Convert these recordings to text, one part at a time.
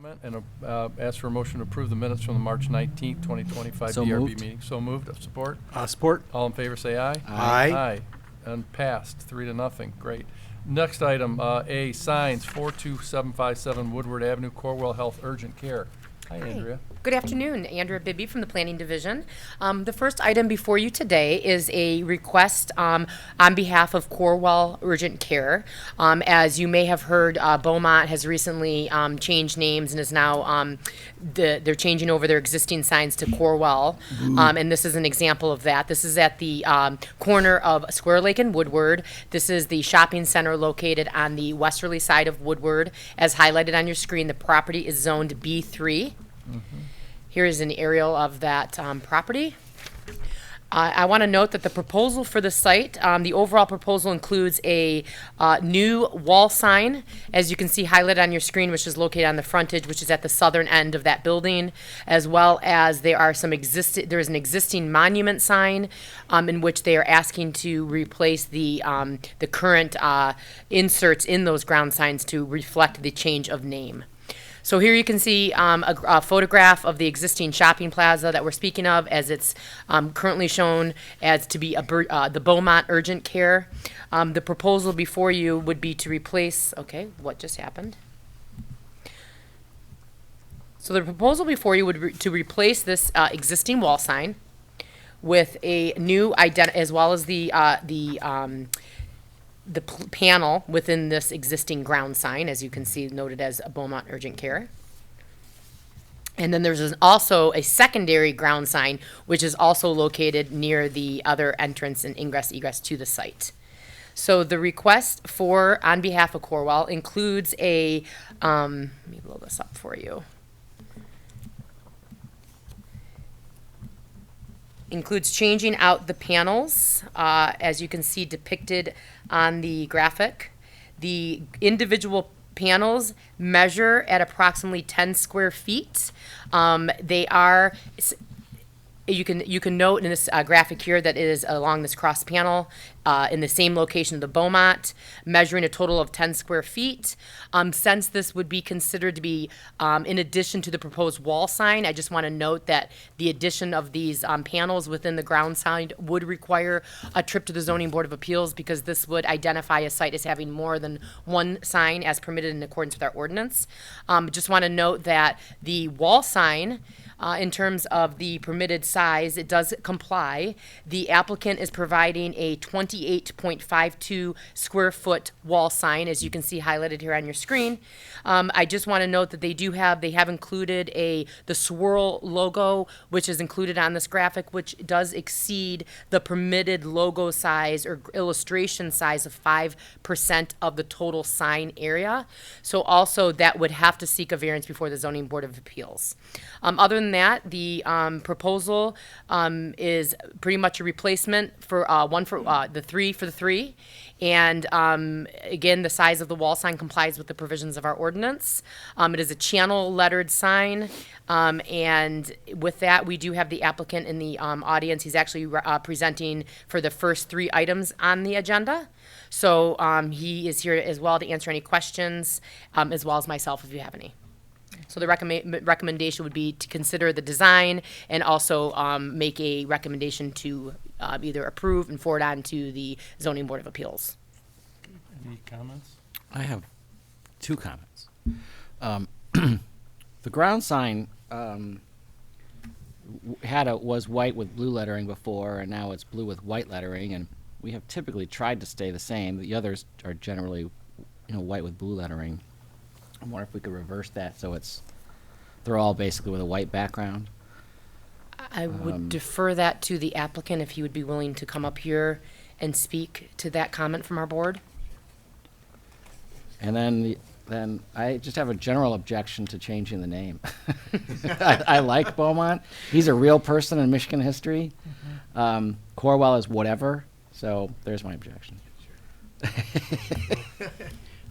Comment and ask for a motion to approve the minutes from the March 19th, 2025 So DRB moved. meeting. So moved. Support? Support. All in favor say aye. Aye. Aye. And passed, 3-0. Great. Next item, A, signs, 42757 Woodward Avenue, Corwell Health Urgent Care. Hi, Andrea. Good afternoon, Andrea Bibby from the Planning Division. The first item before you today is a request on behalf of Corwell Urgent Care. As you may have heard, Beaumont has recently changed names and is now they're changing over their existing signs to Corwell, and this is an example of that. This is at the corner of Square Lake and Woodward. This is the shopping center located on the westerly side of Woodward. As highlighted on your screen, the property is zoned B3. Here is an aerial of that property. I want to note that the proposal for the site, the overall proposal includes a new wall sign, as you can see highlighted on your screen, which is located on the frontage, which is at the southern end of that building, as well as there's an existing monument sign in which they are asking to replace the current inserts in those ground signs to reflect the change of name. So here you can see a photograph of the existing shopping plaza that we're speaking of, as it's currently shown as to be the Beaumont Urgent Care. The proposal before you would be to replace, okay, what just happened? So the proposal before you would to replace this existing wall sign with a new as well as the panel within this existing ground sign, as you can see noted as a Beaumont Urgent Care. And then there's also a secondary ground sign, which is also located near the other entrance and egress to the site. So the request on behalf of Corwell includes let me blow this up for you. Includes changing out the panels, as you can see depicted on the graphic. The individual panels measure at approximately 10 square feet. They are, you can note in this graphic here that it is along this cross panel in the same location of the Beaumont, measuring a total of 10 square feet. Since this would be considered to be in addition to the proposed wall sign, I just want to note that the addition of these panels within the ground sign would require a trip to the Zoning Board of Appeals, because this would identify a site as having more than one sign as permitted in accordance with our ordinance. Just want to note that the wall sign, in terms of the permitted size, it does comply. The applicant is providing a 28.52 square foot wall sign, as you can see highlighted here on your screen. I just want to note that they have included the swirl logo, which is included on this graphic, which does exceed the permitted logo size or illustration size of 5% of the total sign area. So also that would have to seek a variance before the Zoning Board of Appeals. Other than that, the proposal is pretty much a replacement for the three. And again, the size of the wall sign complies with the provisions of our ordinance. It is a channel lettered sign. And with that, we do have the applicant in the audience. He's actually presenting for the first three items on the agenda. So he is here as well to answer any questions, as well as myself if you have any. So the recommendation would be to consider the design and also make a recommendation to either approve and forward on to the Zoning Board of Appeals. Any comments? I have two comments. The ground sign was white with blue lettering before, and now it's blue with white lettering, and we have typically tried to stay the same. The others are generally, white with blue lettering. I wonder if we could reverse that so they're all basically with a white background. I would defer that to the applicant if he would be willing to come up here and speak to that comment from our board. And then I just have a general objection to changing the name. I like Beaumont. He's a real person in Michigan history. Corwell is whatever, so there's my objection.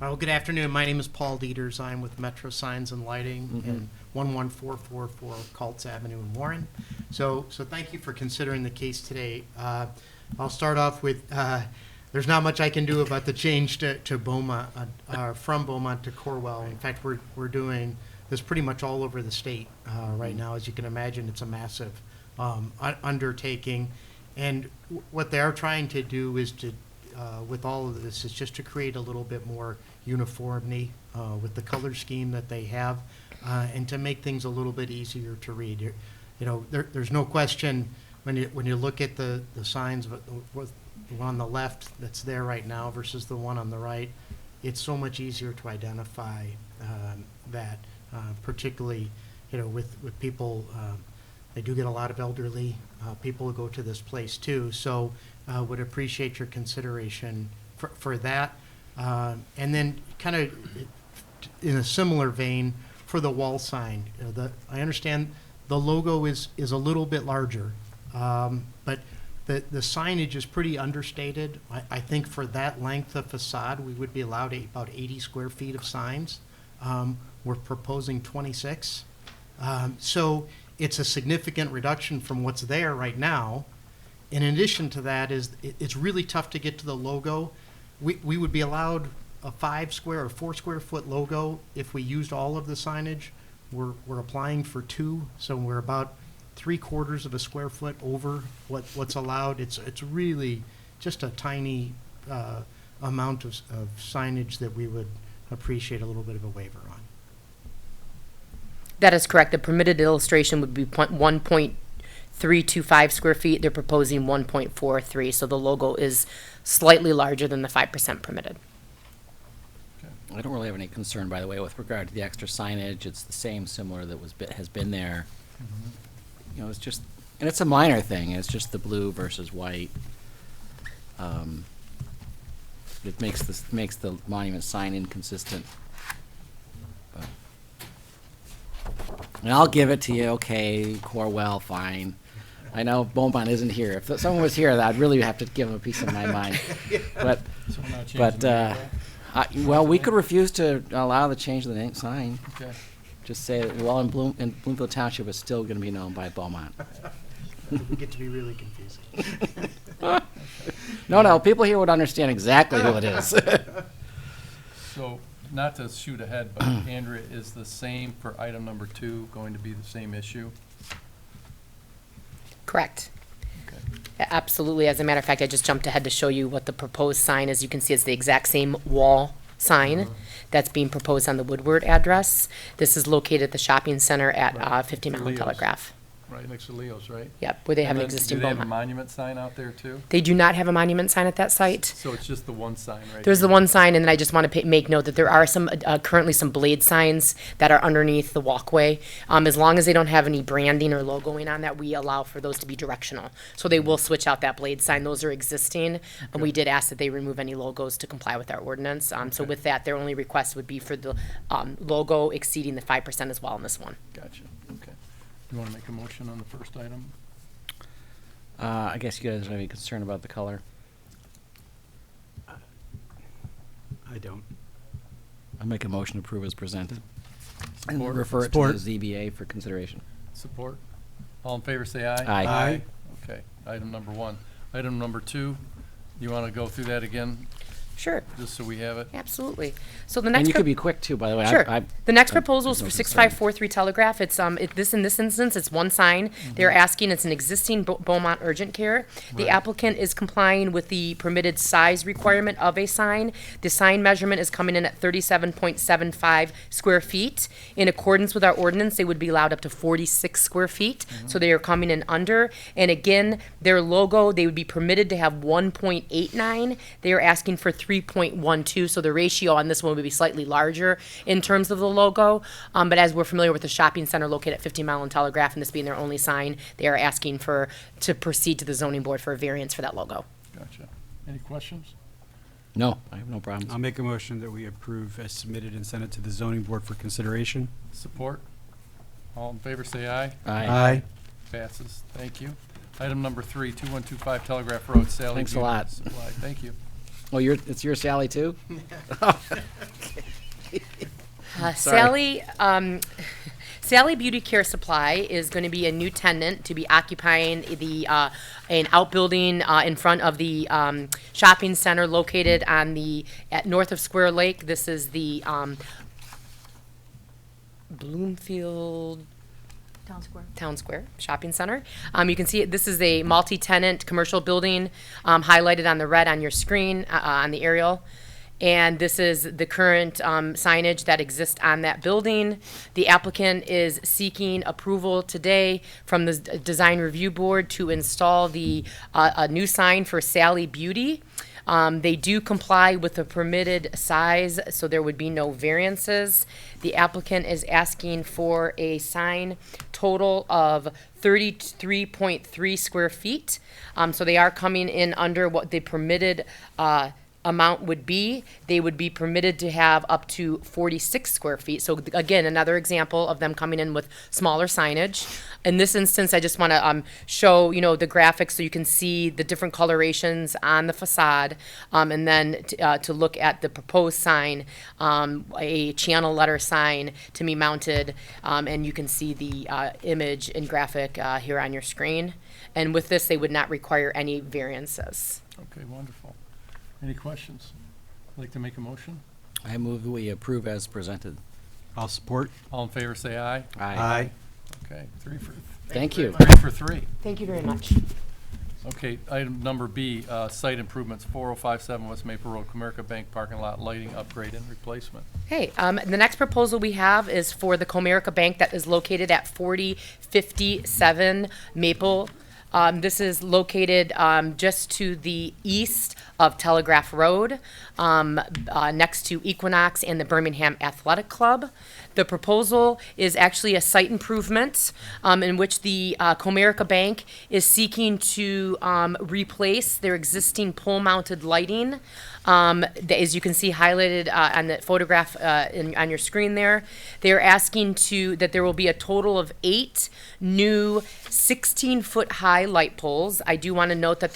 Well, good afternoon. My name is Paul Dieters. I'm with Metro Signs and Lighting in 11444 Colts Avenue in Warren. So thank you for considering the case today. I'll start off with there's not much I can do about the change to Beaumont, from Beaumont to Corwell. In fact, we're doing is pretty much all over the state right now. As you can imagine, it's a massive undertaking. And what they are trying to do is to, with all of this, is just to create a little bit more uniformity with the color scheme that they have, and to make things a little bit easier to read. You know, there's no question when you look at the signs, with the one on the left that's there right now versus the one on the right, it's so much easier to identify that, particularly, you know, with people. They do get a lot of elderly people who go to this place too, so would appreciate your consideration for that. And then kind of in a similar vein for the wall sign, you know, I understand the logo is a little bit larger, but the signage is pretty understated. I think for that length of facade, we would be allowed about 80 square feet of signs. We're proposing 26. So it's a significant reduction from what's there right now. In addition to that, it's really tough to get to the logo. We would be allowed a 5 square or 4 square foot logo if we used all of the signage. We're applying for 2, so we're about 3/4 of a square foot over what's allowed. It's really just a tiny amount of signage that we would appreciate a little bit of a waiver on. That is correct. The permitted illustration would be 1.325 square feet. They're proposing 1.43, so the logo is slightly larger than the 5% permitted. I don't really have any concern, by the way, with regard to the extra signage. It's the same, similar that has been there. You know, it's just, and it's a minor thing. It's just the blue versus white. It makes the monument sign inconsistent. But, and I'll give it to you. Okay, Corwell, fine. I know Beaumont isn't here. If someone was here, I'd really have to give him a piece of my mind. But, So we're not changing the logo? well, we could refuse to allow the change of the name sign. Okay. Just say that, well, in Bloomfield Township, it's still going to be known by Beaumont. It would get to be really confusing. No, people here would understand exactly who it is. So, not to shoot ahead, but Andrea, is the same for item number 2 going to be the same issue? Correct. Okay. Absolutely. As a matter of fact, I just jumped ahead to show you what the proposed sign is. You can see it's the exact same wall sign that's being proposed on the Woodward address. This is located at the shopping center at Right. 50 Mile and Leo's. Telegraph. Right next to Leo's, right? Yep, where they have And an then existing do they have a Beaumont. monument sign out there too? They do not have a monument sign at that site. So it's just the one sign, right? There's the here? one sign, and then I just want to make note that there are some, currently some blade signs that are underneath the walkway. As long as they don't have any branding or logoing on that, we allow for those to be directional. So they will switch out that blade sign. Those are existing, and we did ask that they remove any logos to comply with our ordinance. So Okay. with that, their only request would be for the logo exceeding the 5% as well in this one. Gotcha, okay. You want to make a motion on the first item? I guess you guys don't have any concern about the color. I don't. I'll make a motion to approve as presented. And Support? refer it Support. to the ZBA for consideration. Support? All in favor, say aye. Aye. Aye. Okay, item number 1. Item number 2, you want to go through that again, Sure, just so we have it? absolutely. So the And next. you could be quick too, by the way. Sure. The next I'm- proposal is there's for no concern. 6543 Telegraph. It's, in this instance, it's one sign. They're asking, it's an existing Beaumont Urgent Care. The Right. applicant is complying with the permitted size requirement of a sign. The sign measurement is coming in at 37.75 square feet. In accordance with our ordinance, they would be allowed up to 46 square feet, so they are coming in under. And again, their logo, they would be permitted to have 1.89. They are asking for 3.12, so the ratio on this one would be slightly larger in terms of the logo. But as we're familiar with the shopping center located at 50 Mile and Telegraph, and this being their only sign, they are asking to proceed to the zoning board for a variance for that logo. Gotcha. Any questions? No, I have no problems. I'll make a motion that we approve as submitted and send it to the zoning board for consideration. Support? All in favor, say aye. Aye. Passes, thank you. Item number 3, 2125 Telegraph Road, Sally. Thanks a Beauty lot. Supply. Thank you. Oh, it's your Sally too? Sally, Sally Beauty Care Supply is going to be a new tenant to be occupying an outbuilding in front of the shopping center located at north of Square Lake. This is the Bloomfield Town Square. Shopping Center. You can see this is a multi-tenant commercial building, highlighted on the red on your screen, on the aerial. And this is the current signage that exists on that building. The applicant is seeking approval today from the Design Review Board to install a new sign for Sally Beauty. They do comply with the permitted size, so there would be no variances. The applicant is asking for a sign total of 33.3 square feet. So they are coming in under what the permitted amount would be. They would be permitted to have up to 46 square feet. So again, another example of them coming in with smaller signage. In this instance, I just want to show, the graphics so you can see the different colorations on the facade, and then to look at the proposed sign, a channel letter sign to be mounted, and you can see the image and graphic here on your screen. And with this, they would not require any variances. Okay, wonderful. Any questions? Like to make a motion? I move we approve as presented. I'll support. All in favor, say aye. Aye. Okay, Thank you. 3 for 3. Thank you very much. Okay, item number B, site improvements, 4057 West Maple Road, Comerica Bank parking lot lighting upgrade and replacement. Hey, the next proposal we have is for the Comerica Bank that is located at 4057 Maple. This is located just to the east of Telegraph Road, next to Equinox and the Birmingham Athletic Club. The proposal is actually a site improvement in which the Comerica Bank is seeking to replace their existing pole-mounted lighting. As you can see highlighted on the photograph on your screen there, they're asking that there will be a total of 8 new 16-foot high light poles. I do want to note that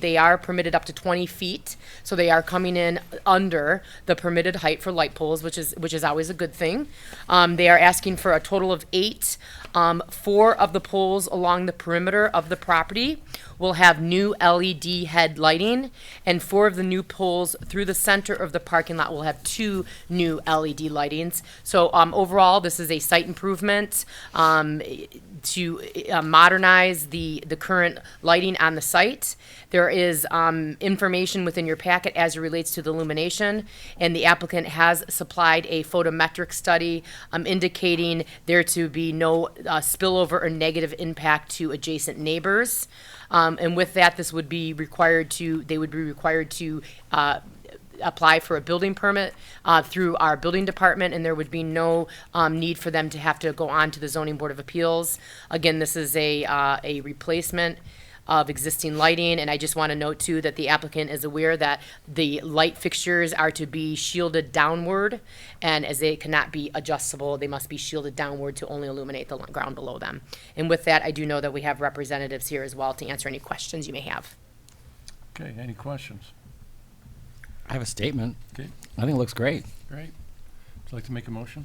they are permitted up to 20 feet, so they are coming in under the permitted height for light poles, which is always a good thing. They are asking for a total of 8. 4 of the poles along the perimeter of the property will have new LED head lighting, and 4 of the new poles through the center of the parking lot will have 2 new LED lightings. So overall, this is a site improvement to modernize the current lighting on the site. There is information within your packet as it relates to the illumination, and the applicant has supplied a photometric study indicating there to be no spillover or negative impact to adjacent neighbors. And with that, they would be required to apply for a building permit through our building department, and there would be no need for them to have to go on to the Zoning Board of Appeals. Again, this is a replacement of existing lighting, and I just want to note too that the applicant is aware that the light fixtures are to be shielded downward, and as they cannot be adjustable, they must be shielded downward to only illuminate the ground below them. And with that, I do know that we have representatives here as well to answer any questions you may have. Okay, any questions? I have a statement. Okay, I think it looks great. great. Would you like to make a motion?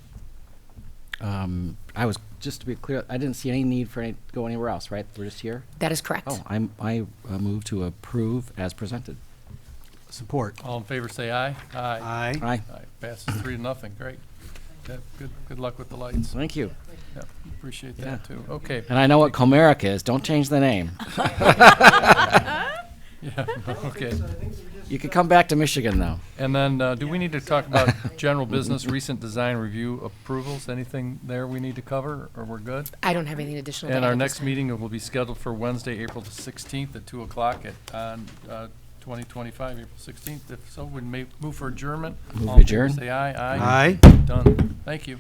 Just to be clear, I didn't see any need for go anywhere else, right? We're just here? That is correct. Oh, I move to approve as presented. Support. All in favor, say aye. Aye. Aye. Aye, passes 3-0, great. Yeah, good luck with the lights. Thank you. Yeah, appreciate Yeah. that too. Okay. And I know what Comerica is. Don't change the name. Yeah, okay. You can come back to Michigan, though. And then, do we need to talk about general business, recent design review approvals? Anything there we need to cover, or we're good? I don't have anything additional to And add our at this next time. meeting will be scheduled for Wednesday, April the 16th at 2 o'clock on 2025, April 16th. If so, we may move for adjournment. Move All in favor, adjourn. Say aye. Aye. Done. Thank you.